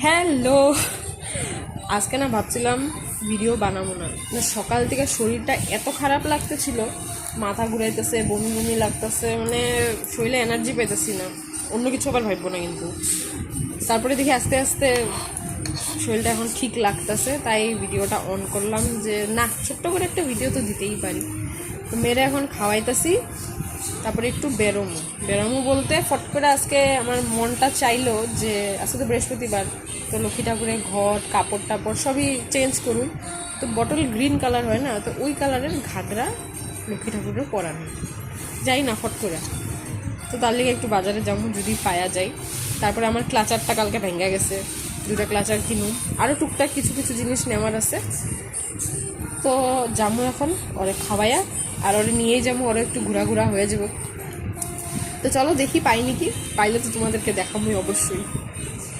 Hello, আজকে না ভাবছিলাম ভিডিও বানাবো না। সকাল থেকে শরীরটা এত খারাপ লাগতেছিল, মাথা ঘুরাইতেছে, বমি বমি লাগতেছে, মানে শরীরে এনার্জি পাইতেছি না। অন্য কিছু আবার ভাববো না কিন্তু। তারপরে দেখি আস্তে আস্তে শরীরটা এখন ঠিক লাগতেছে, তাই ভিডিওটা অন করলাম যে না, ছোট্ট করে একটা ভিডিও তো দিতেই পারি। তো মেয়েরা এখন খাওয়াইতেছি, তারপরে একটু বেরোমো বলতে ফট করে আজকে আমার মনটা চাইলো যে আজকে তো বৃহস্পতিবার, তো লক্ষ্মী ঠাকুরের ঘট কাপড় টাপড় সবই চেঞ্জ করুন। তো বটল গ্রিন কালার হয় না, তো ওই কালারের ঘাগরা লক্ষ্মী ঠাকুরের পরানো যাই না ফট করে। তো তার লিগে একটু বাজারে যাবো যদি পাওয়া যায়। তারপরে আমার ক্লাচারটা কালকে ভেঙে গেছে, দুটো ক্লাচার কিনুন, আরও টুকটাক কিছু কিছু জিনিস নেওয়ার আছে। তো যাবো এখন ওরে খাওয়াইয়া, আর ওরে নিয়েই যাবো, ওরা একটু ঘোরাঘোরা হয়ে যাবো। তো চলো দেখি পাই নাকি, পাইলে তো তোমাদেরকে দেখাবোই অবশ্যই।